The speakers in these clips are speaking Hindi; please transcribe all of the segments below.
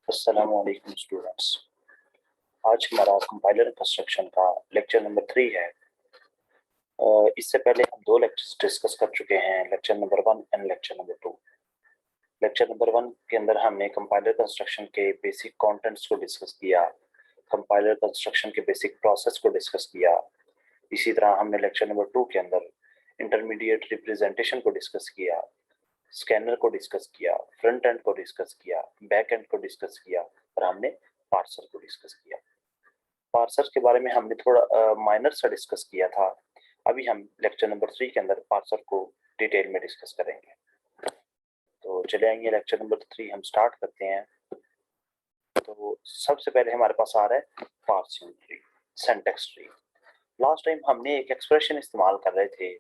अस्सलाम वालेकुम स्टूडेंट्स। आज हमारा कंपाइलर कंस्ट्रक्शन का लेक्चर नंबर 3 है। इससे पहले हम दो लेक्चर्स डिस्कस कर चुके हैं, lecture number 1 and lecture number 2। Lecture number 1 के अंदर हमने कंपाइलर कंस्ट्रक्शन के बेसिक कंटेंट्स को डिस्कस किया, कंपाइलर कंस्ट्रक्शन के बेसिक प्रोसेस को डिस्कस किया। इसी तरह हमने लेक्चर नंबर 2 के अंदर इंटरमीडिएट रिप्रेजेंटेशन को डिस्कस किया, स्कैनर को डिस्कस किया, फ्रंट एंड को डिस्कस किया, बैक एंड को डिस्कस किया और हमने पार्सर को डिस्कस किया। पार्सर के बारे में हमने थोड़ा माइनर सा डिस्कस किया था। अभी हम लेक्चर नंबर 3 के अंदर पार्सर को डिटेल में डिस्कस करेंगे। तो चले आएंगे, लेक्चर नंबर 3 हम स्टार्ट करते हैं। तो सबसे पहले हमारे पास आ रहा है parsing tree, syntax tree. Last time हमने एक एक्सप्रेशन इस्तेमाल कर रहे थे,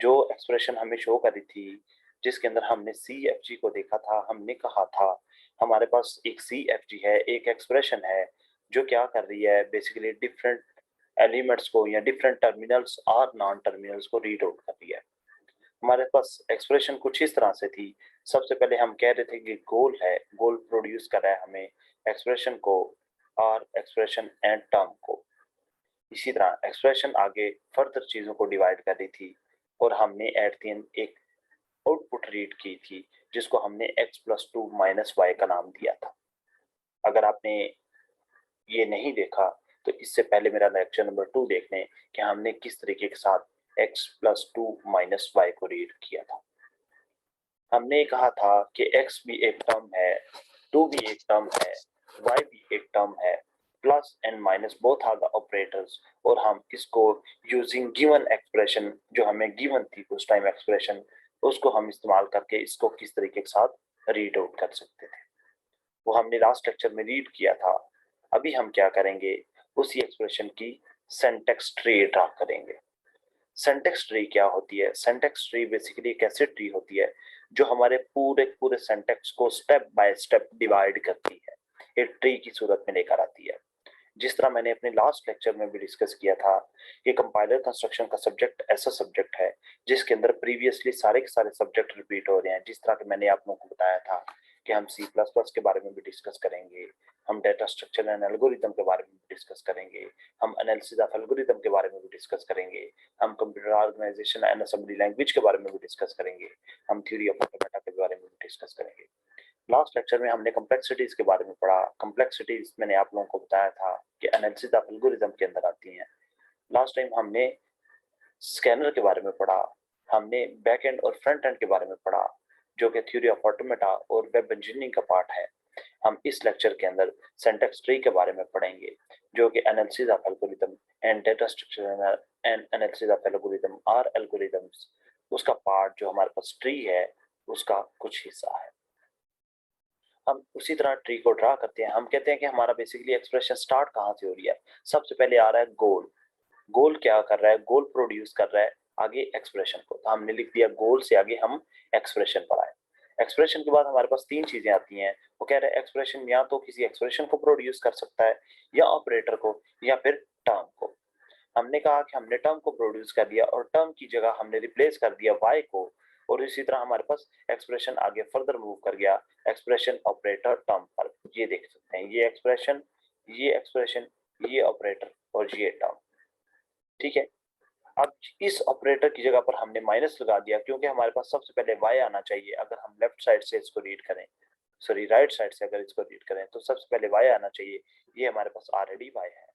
जो एक्सप्रेशन हमें शो करी थी, जिसके अंदर हमने सी एफ जी को देखा था। हमने कहा था हमारे पास एक सी एफ जी है, एक एक्सप्रेशन है जो क्या कर रही है, बेसिकली डिफरेंट एलिमेंट्स को या डिफरेंट टर्मिनल्स और नॉन टर्मिनल्स को रीड आउट कर रही है। हमारे पास एक्सप्रेशन कुछ इस तरह से थी। सबसे पहले हम कह रहे थे कि गोल है, गोल प्रोड्यूस कर रहा है हमें एक्सप्रेशन को और एक्सप्रेशन एंड टर्म को। इसी तरह एक्सप्रेशन आगे फर्दर चीजों को डिवाइड कर रही थी और हमने एट द एंड एक आउटपुट रीड की थी, जिसको हमने x+2 - y का नाम दिया था। अगर आपने ये नहीं देखा तो इससे पहले मेरा लेक्चर नंबर 2 देख लें कि हमने किस तरीके के साथ x+2 - y को रीड किया था। हमने कहा था कि x भी एक टर्म है, 2 भी एक टर्म है, y भी एक टर्म है, plus and minus both are the operators, और हम इसको यूजिंग गिवन एक्सप्रेशन, जो हमें गिवन थी उस टाइम एक्सप्रेशन, उसको हम इस्तेमाल करके इसको किस तरीके के साथ रीड आउट कर सकते थे, वो हमने लास्ट लेक्चर में रीड किया था। अभी हम क्या करेंगे, उसी एक्सप्रेशन की सिंटैक्स ट्री ड्रा करेंगे। सिंटैक्स ट्री क्या होती है? सिंटैक्स ट्री बेसिकली एक ऐसी ट्री होती है जो हमारे पूरे पूरे सिंटैक्स को स्टेप बाय स्टेप डिवाइड करती है, एक ट्री की सूरत में लेकर आती है। जिस तरह मैंने अपने लास्ट लेक्चर में भी डिस्कस किया था कि कंपाइलर कंस्ट्रक्शन का सब्जेक्ट ऐसा सब्जेक्ट है जिसके अंदर प्रीवियसली सारे के सारे सब्जेक्ट रिपीट हो रहे हैं। जिस तरह के मैंने आप लोगों को बताया था कि हम सी प्लस प्लस के बारे में भी डिस्कस करेंगे, हम डेटा स्ट्रक्चर एंड एल्गोरिथम के बारे में भी डिस्कस करेंगे, हम एनालिसिस ऑफ एल्गोरिथम के बारे में भी डिस्कस करेंगे, हम computer organisation and assembly language के बारे में भी डिस्कस करेंगे, हम थ्योरी ऑफ ऑटोमेटा के बारे में भी डिस्कस करेंगे। लास्ट लेक्चर में हमने कॉम्प्लेक्सिटीज के बारे में पढ़ा। कॉम्प्लेक्सिटीज मैंने आप लोगों को बताया था कि एनालिसिस ऑफ एल्गोरिथम के अंदर आती हैं। लास्ट टाइम हमने स्कैनर के बारे में पढ़ा, हमने बैक एंड और फ्रंट एंड के बारे में पढ़ा, जो कि थ्योरी ऑफ ऑटोमेटा और वेब इंजीनियरिंग का पार्ट है। हम इस लेक्चर के अंदर सिंटैक्स ट्री के बारे में पढ़ेंगे, जो कि analysis of algorithm and data structure and analysis of algorithm और एल्गोरिथम्स, उसका पार्ट जो हमारे पास ट्री है उसका कुछ हिस्सा है। हम उसी तरह ट्री को ड्रा करते हैं। हम कहते हैं कि हमारा बेसिकली एक्सप्रेशन स्टार्ट कहाँ से हो रही है। सबसे पहले आ रहा है गोल। गोल क्या कर रहा है? गोल प्रोड्यूस कर रहा है आगे एक्सप्रेशन को, तो हमने लिख दिया गोल से आगे हम एक्सप्रेशन पर आए। एक्सप्रेशन के बाद हमारे पास तीन चीजें आती हैं। वो कह रहा है एक्सप्रेशन या तो किसी एक्सप्रेशन को प्रोड्यूस कर सकता है, या ऑपरेटर को, या फिर टर्म को। हमने कहा कि हमने टर्म को प्रोड्यूस कर दिया और टर्म की जगह हमने रिप्लेस कर दिया वाई को, और इसी तरह हमारे पास एक्सप्रेशन आगे फर्दर मूव कर गया एक्सप्रेशन ऑपरेटर टर्म पर। ये देख सकते हैं, ये एक्सप्रेशन, ये एक्सप्रेशन, ये ऑपरेटर और ये टर्म। ठीक है, अब इस ऑपरेटर की जगह पर हमने माइनस लगा दिया, क्योंकि हमारे पास सबसे पहले वाई आना चाहिए। अगर हम लेफ्ट साइड से इसको रीड करें, सॉरी राइट साइड से अगर इसको रीड करें, तो सबसे पहले वाई आना चाहिए। ये हमारे पास ऑलरेडी वाई है।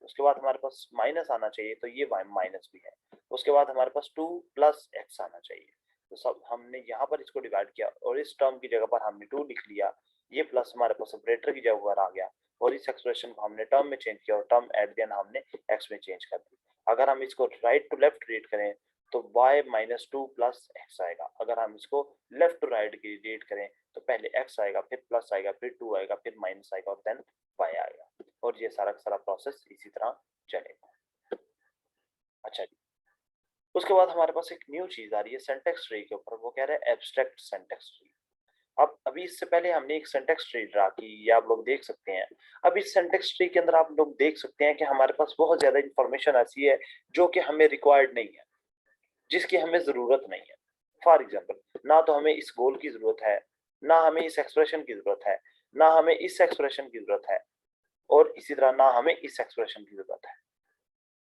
उसके बाद हमारे पास माइनस आना चाहिए, तो ये माइनस भी है। उसके बाद हमारे पास 2 + x आना चाहिए। तो सब हमने यहाँ पर इसको डिवाइड किया और इस टर्म की जगह पर हमने 2 लिख लिया। ये प्लस हमारे पास ऑपरेटर की जगह पर आ गया, और इस एक्सप्रेशन को हमने टर्म में चेंज किया और टर्म एट द एंड हमने x में चेंज कर दी। अगर हम इसको राइट टू लेफ्ट रीड करें तो y - 2 + x आएगा। अगर हम इसको लेफ्ट टू राइट की रीड करें तो पहले x आएगा, फिर प्लस आएगा, फिर 2 आएगा, फिर माइनस आएगा और देन y आएगा, और ये सारा सारा प्रोसेस इसी तरह चलेगा। अच्छा जी, उसके बाद हमारे पास एक न्यू चीज आ रही है सिंटैक्स ट्री के ऊपर। वो कह रहा है एब्स्ट्रैक्ट सिंटैक्स ट्री। अब अभी इससे पहले हमने एक सिंटैक्स ट्री ड्रा की, ये आप लोग देख सकते हैं। अब इस सिंटैक्स ट्री के अंदर आप लोग देख सकते हैं कि हमारे पास बहुत ज्यादा इंफॉर्मेशन ऐसी है जो कि हमें रिक्वायर्ड नहीं है, जिसकी हमें जरूरत नहीं है। फॉर एग्जाम्पल, ना तो हमें इस गोल की जरूरत है, ना हमें इस एक्सप्रेशन की जरूरत है, ना हमें इस एक्सप्रेशन की जरूरत है और इसी तरह ना हमें इस एक्सप्रेशन की जरूरत है,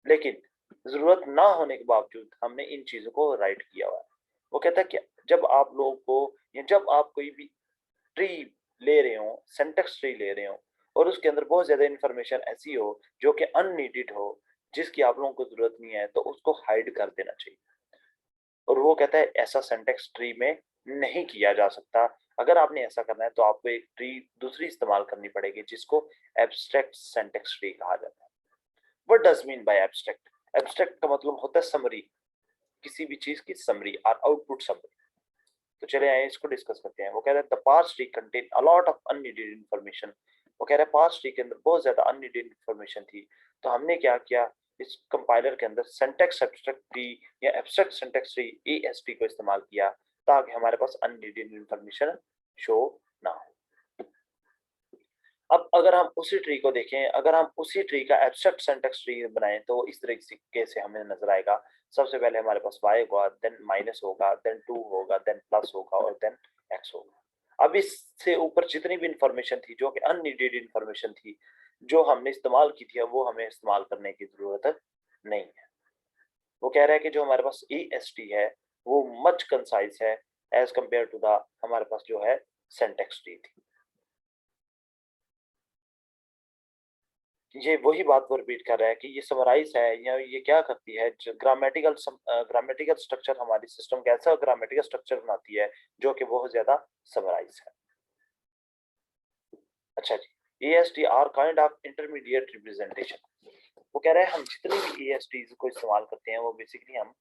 लेकिन जरूरत ना होने के बावजूद हमने इन चीजों को राइट किया हुआ है। वो कहता है कि जब आप लोगों को या जब आप कोई भी ट्री ले रहे हो, सिंटेक्स ट्री ले रहे हो, और उसके अंदर बहुत ज्यादा इंफॉर्मेशन ऐसी हो जो कि अननीडेड हो, जिसकी आप लोगों को जरूरत नहीं है, तो उसको हाइड कर देना चाहिए। और वो कहता है ऐसा सिंटेक्स ट्री में नहीं किया जा सकता। अगर आपने ऐसा करना है तो आपको एक ट्री दूसरी इस्तेमाल करनी पड़ेगी जिसको एब्स्ट्रैक्ट सिंटेक्स ट्री कहा जाता है। What does mean by abstract? Abstract का मतलब होता है समरी, किसी भी चीज की समरी और आउटपुट समरी। तो चले आए इसको डिस्कस करते हैं। वो कह रहे हैं the parse tree contain a lot of unneeded information. वो कह रहे हैं पार्स ट्री के अंदर बहुत ज्यादा अननीडेड इंफॉर्मेशन थी, तो हमने क्या किया, इस कंपाइलर के अंदर सिंटैक्स एब्स्ट्रैक्ट ट्री या एब्स्ट्रैक्ट सिंटैक्स ट्री एएसटी को इस्तेमाल किया ताकि हमारे पास अननीडेड इंफॉर्मेशन शो ना हो। अब अगर हम उसी ट्री को देखें, अगर हम उसी ट्री का एब्स्ट्रैक्ट सिंटैक्स ट्री बनाएं तो इस तरीके से हमें नजर आएगा। सबसे पहले हमारे पास y होगा, देन माइनस होगा, देन 2 होगा, देन प्लस होगा और देन x होगा। अब इससे ऊपर जितनी भी इंफॉर्मेशन थी जो कि अननीडेड इंफॉर्मेशन थी जो हमने इस्तेमाल की थी, अब वो हमें इस्तेमाल करने की जरूरत नहीं है। वो कह रहा है कि जो हमारे पास ई एस टी है वो मच कंसाइज है एज कंपेयर टू द हमारे पास जो है सिंटैक्स ट्री थी। ये वही बात को रिपीट कर रहा है कि ये समराइज है या ये क्या करती है, ग्रामेटिकल स्ट्रक्चर, हमारी सिस्टम कैसा ग्रामेटिकल स्ट्रक्चर बनाती है जो कि बहुत ज्यादा समराइज है। अच्छा जी, A S T or kind of intermediate representation. वो कह रहे हैं हम जितनी भी ए एस टी को इस्तेमाल करते हैं वो बेसिकली हम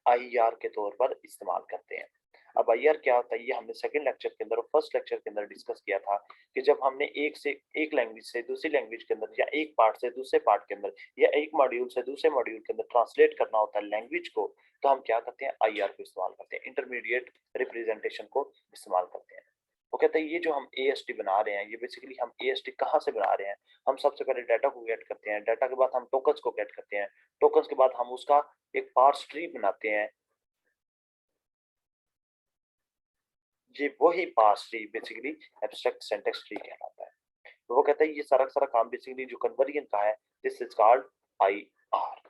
आई आर के तौर पर इस्तेमाल करते हैं। अब आई आर क्या होता है, ये हमने सेकंड लेक्चर के अंदर और फर्स्ट लेक्चर के अंदर डिस्कस किया था कि जब हमने एक लैंग्वेज से दूसरी लैंग्वेज के अंदर या एक पार्ट से दूसरे पार्ट के अंदर या एक मॉड्यूल से दूसरे मॉड्यूल के अंदर ट्रांसलेट करना होता है लैंग्वेज को, तो हम क्या करते हैं, आई आर को इस्तेमाल करते हैं, इंटरमीडिएट रिप्रेजेंटेशन को इस्तेमाल करते हैं। वो कहते हैं ये जो हम ए एस टी बना रहे हैं, ये बेसिकली हम ए एस टी कहाँ से बना रहे हैं। हम सबसे पहले डाटा को गेट करते हैं, डाटा के बाद हम टोकन्स को गेट करते हैं, टोकन्स के बाद हम उसका एक पार्स ट्री बनाते हैं। ये वही parse tree basically abstract syntax tree कहलाता है। तो वो कहता है ये सारा सारा काम बेसिकली जो कन्वर्जन का है, this is called I R.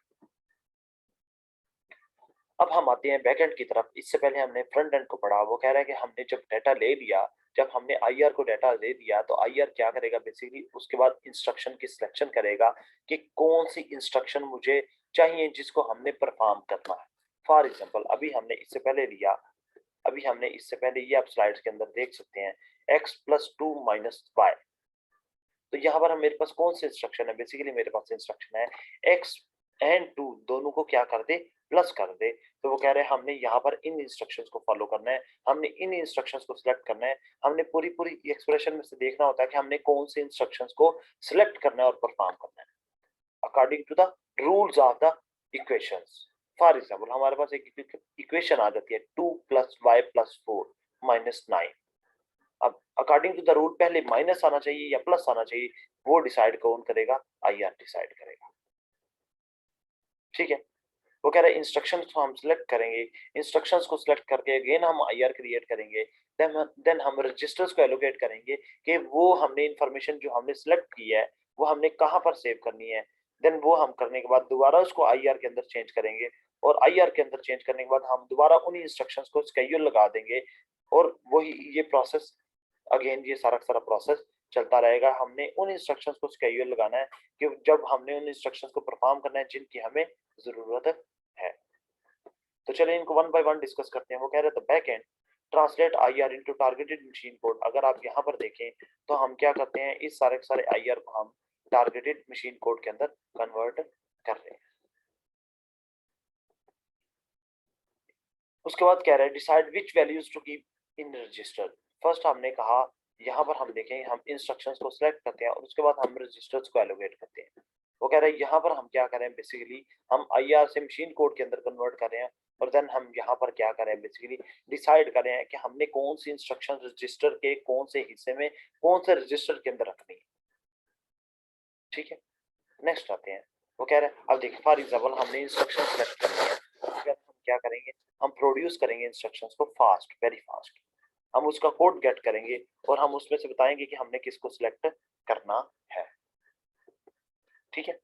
अब हम आते हैं बैकएंड की तरफ। इससे पहले हमने फ्रंट एंड को पढ़ा। वो कह रहा है कि हमने जब डाटा ले लिया, जब हमने आई आर को डाटा दे दिया, तो आई आर क्या करेगा बेसिकली, उसके बाद इंस्ट्रक्शन की सिलेक्शन करेगा कि कौन सी इंस्ट्रक्शन मुझे चाहिए जिसको हमने परफॉर्म करना है। फॉर एग्जाम्पल अभी हमने इससे पहले ये आप स्लाइड्स के अंदर देख सकते हैं, x प्लस 2 माइनस वाई। तो यहाँ पर हम मेरे पास कौन सी इंस्ट्रक्शन है, बेसिकली मेरे पास इंस्ट्रक्शन है x एंड 2 दोनों को क्या कर दे, प्लस कर दे। तो वो कह रहे हैं हमने यहाँ पर इन इंस्ट्रक्शंस को फॉलो करना है, हमने इन इंस्ट्रक्शंस को सिलेक्ट करना है। हमने पूरी पूरी एक्सप्रेशन में से देखना होता है कि हमने कौन से इंस्ट्रक्शंस को सिलेक्ट करना है और परफॉर्म करना है according to the rules of the equations. For example हमारे पास एक इक्वेशन आ जाती है 2 प्लस वाई प्लस 4 माइनस 9। अब अकॉर्डिंग टू द रूल पहले माइनस आना चाहिए या प्लस आना चाहिए, वो डिसाइड कौन करेगा, आई आर डिसाइड करेगा। ठीक है। वो कह रहे हैं इंस्ट्रक्शंस को हम सिलेक्ट करेंगे, इंस्ट्रक्शंस को सिलेक्ट करके अगेन हम आई आर क्रिएट करेंगे, देन हम रजिस्टर्स को एलोकेट करेंगे कि वो हमने इंफॉर्मेशन जो हमने सिलेक्ट की है वो हमने कहाँ पर सेव करनी है। देन वो हम करने के बाद दोबारा उसको आई आर के अंदर चेंज करेंगे, और आई आर के अंदर चेंज करने के बाद हम दोबारा उन इंस्ट्रक्शंस को स्केड्यूल लगा देंगे, और वही ये प्रोसेस अगेन ये सारा सारा प्रोसेस चलता रहेगा। हमने उन इंस्ट्रक्शंस को स्केड्यूल लगाना है कि जब हमने उन इंस्ट्रक्शंस को परफॉर्म करना है जिनकी हमें जरूरत है। तो चलिए इनको वन बाय वन डिस्कस करते हैं। वो कह रहे थे back and translate I R into targeted machine code. अगर आप यहाँ पर देखें तो हम क्या करते हैं, इस सारे सारे आई आर को हम टारगेटेड मशीन कोड के अंदर कन्वर्ट कर रहे हैं। उसके बाद कह रहे हैं decide which values to keep in register. First हमने कहा यहाँ पर हम देखें, हम इंस्ट्रक्शंस को सिलेक्ट करते हैं और उसके बाद हम रजिस्टर्स को एलोकेट करते हैं। वो कह रहे हैं यहाँ पर हम क्या करें, बेसिकली हम आई आर से मशीन कोड के अंदर कन्वर्ट कर रहे हैं, और देन हम यहाँ पर क्या करें, बेसिकली डिसाइड करें कि हमने कौन सी इंस्ट्रक्शन रजिस्टर के कौन से हिस्से में कौन से रजिस्टर के अंदर रखनी है। ठीक है, नेक्स्ट आते हैं। वो कह रहे हैं अब देखिए फॉर एग्जाम्पल हमने इंस्ट्रक्शन सेलेक्ट करनी है, उसके बाद हम क्या करेंगे, हम प्रोड्यूस करेंगे इंस्ट्रक्शंस को फास्ट, वेरी फास्ट। हम उसका कोड गेट करेंगे और हम उसमें से बताएंगे कि हमने किसको सिलेक्ट करना है। ठीक है,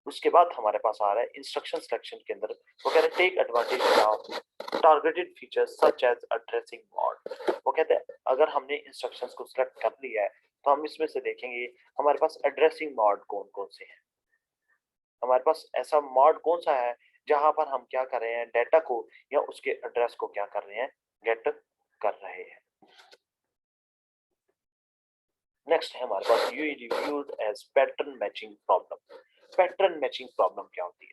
उसके बाद हमारे पास आ रहा है इंस्ट्रक्शन सिलेक्शन के अंदर वो कह रहे हैं take advantage of targeted features such as addressing mode. वो कहते हैं अगर हमने इंस्ट्रक्शंस को सिलेक्ट कर लिया है तो हम इसमें से देखेंगे हमारे पास एड्रेसिंग मोड कौन कौन से हैं। हमारे पास ऐसा मोड कौन सा है जहां पर हम क्या कर रहे हैं, डाटा को या उसके एड्रेस को क्या कर रहे हैं, गेट कर रहे हैं। नेक्स्ट है हमारे पास you reviewed as pattern matching problem. Pattern matching problem क्या होती है?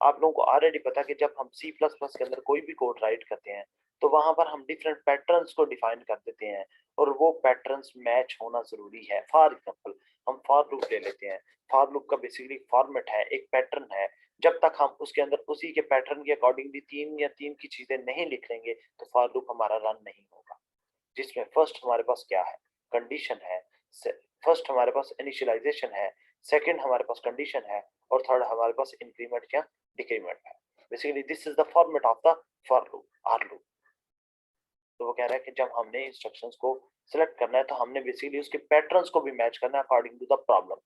आप लोगों को ऑलरेडी पता है कि जब हम सी प्लस प्लस के अंदर कोई भी कोड राइट करते हैं तो वहां पर हम डिफरेंट पैटर्न्स को डिफाइन कर देते हैं और वो पैटर्न्स मैच होना जरूरी है। फॉर एग्जांपल हम फॉर लूप ले लेते हैं। फॉर लूप का बेसिकली फॉर्मेट है, एक पैटर्न है। जब तक हम उसके अंदर उसी के पैटर्न के अकॉर्डिंगली तीन की चीजें नहीं लिख लेंगे तो फॉर लूप हमारा रन नहीं होगा। जिसमें फर्स्ट हमारे पास क्या है, कंडीशन है। फर्स्ट हमारे पास इनिशियलाइजेशन है, सेकंड हमारे पास कंडीशन है और थर्ड हमारे पास इंक्रीमेंट या डिक्रीमेंट है। Basically this is the format of the for loop, or loop. तो वो कह रहा है कि जब हमने इंस्ट्रक्शंस को सिलेक्ट करना है तो हमने बेसिकली उसके पैटर्न्स को भी मैच करना है according to the problem.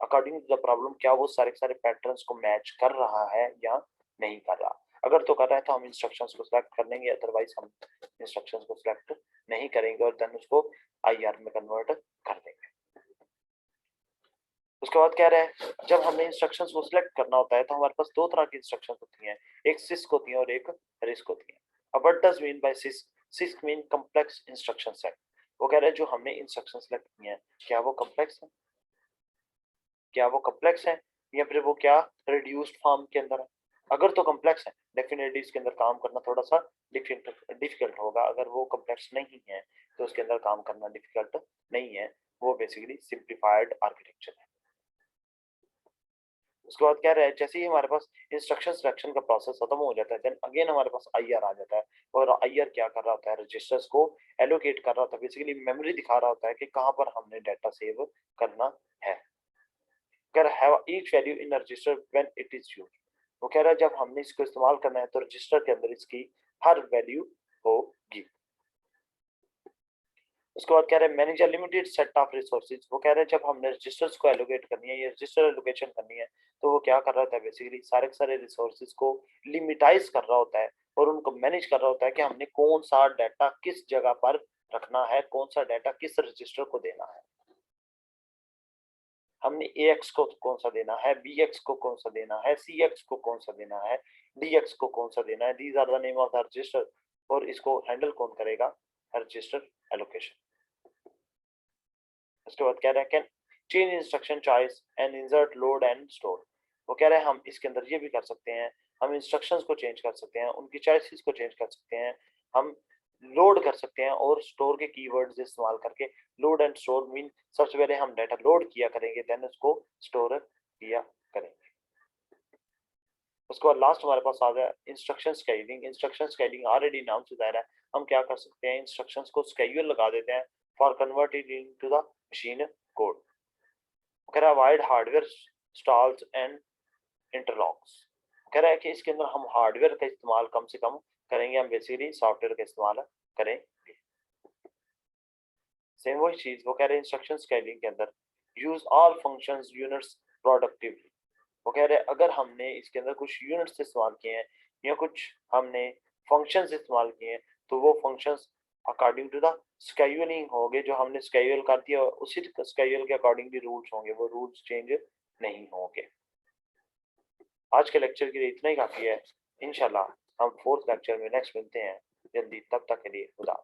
According to the problem क्या वो सारे सारे पैटर्न्स को मैच कर रहा है या नहीं कर रहा। अगर तो कर रहा है तो हम इंस्ट्रक्शंस को सिलेक्ट कर लेंगे, अदरवाइज हम इंस्ट्रक्शंस को सिलेक्ट नहीं करेंगे और देन उसको आईआर में कन्वर्ट कर देंगे। उसके बाद कह रहा है जब हमने इंस्ट्रक्शंस को सिलेक्ट करना होता है तो हमारे पास दो तरह की इंस्ट्रक्शंस होती हैं, एक सिस्क होती है और एक रिस्क होती है। अब what does mean by six? Six mean complex instruction set. वो कह रहे हैं जो हमने इंस्ट्रक्शन सेलेक्ट किए हैं क्या वो कॉम्प्लेक्स है, क्या वो कॉम्प्लेक्स है या फिर वो क्या रिड्यूस्ड फॉर्म के अंदर है। अगर तो कॉम्प्लेक्स है डेफिनेटली इसके अंदर काम करना थोड़ा सा डिफिकल्ट होगा। अगर वो कॉम्प्लेक्स नहीं है तो उसके अंदर काम करना डिफिकल्ट नहीं है, वो बेसिकली सिंप्लीफाइड आर्किटेक्चर है। उसके बाद क्या रहा है, जैसे ही हमारे पास इंस्ट्रक्शन सिलेक्शन का प्रोसेस खत्म हो जाता है देन अगेन हमारे पास आईआर आ जाता है और आईआर क्या कर रहा होता है, रजिस्टर्स को एलोकेट कर रहा होता है। बेसिकली मेमोरी दिखा रहा होता है कि कहां पर हमने डाटा सेव करना है। कर have each value in register when it is used. वो कह रहा है जब हमने इसको इस्तेमाल करना है तो रजिस्टर के अंदर इसकी हर वैल्यू होगी। उसके बाद कह रहे हैं manage a limited set of resources. वो कह रहे हैं जब हमने रजिस्टर्स को एलोकेट करनी है या रजिस्टर एलोकेशन करनी है तो वो क्या कर रहा होता है, बेसिकली सारे के सारे रिसोर्सेज को लिमिटाइज कर रहा होता है और उनको मैनेज कर रहा होता है कि हमने कौन सा डाटा किस जगह पर रखना है, कौन सा डाटा किस रजिस्टर को देना है। हमने ए एक्स को कौन सा देना है, बी एक्स को कौन सा देना है, सी एक्स को कौन सा देना है, डी एक्स को कौन सा देना है। These are the name of the register और इसको हैंडल कौन करेगा, रजिस्टर एलोकेशन। उसके बाद कह रहा है can change instruction choice and insert load and store. वो कह रहे हैं हम इसके अंदर ये भी कर सकते हैं, हम इंस्ट्रक्शंस को चेंज कर सकते हैं, उनकी चॉइसेस को चेंज कर सकते हैं, हम लोड कर सकते हैं और स्टोर के कीवर्ड्स इस्तेमाल करके। लोड एंड स्टोर मीन सबसे पहले हम डाटा लोड किया करेंगे देन उसको स्टोर किया करेंगे। उसके बाद लास्ट हमारे पास आ गया instruction scaling. Instruction scaling already नाम से जाहिर है, हम क्या कर सकते हैं, इंस्ट्रक्शंस को स्केड्यूल लगा देते हैं for converted into the machine code. कह रहा है avoid hardware stalls and interlocks. कह रहा है कि इसके अंदर हम हार्डवेयर का इस्तेमाल कम से कम करेंगे, हम बेसिकली सॉफ्टवेयर का इस्तेमाल करेंगे। सेम वही चीज वो कह रहे हैं इंस्ट्रक्शन स्केलिंग के अंदर use all functions units productively. वो कह रहे हैं अगर हमने इसके अंदर कुछ यूनिट्स इस्तेमाल किए हैं या कुछ हमने फंक्शंस इस्तेमाल किए हैं तो वो functions according to the scheduling होंगे, जो हमने स्केड्यूल कर दिया उसी स्केड्यूल के अकॉर्डिंगली रूल्स होंगे, वो रूल्स चेंज नहीं होंगे। आज के लेक्चर के लिए इतना ही काफी है। इंशाल्लाह हम फोर्थ लेक्चर में नेक्स्ट मिलते हैं जल्दी, तब तक के लिए खुदा।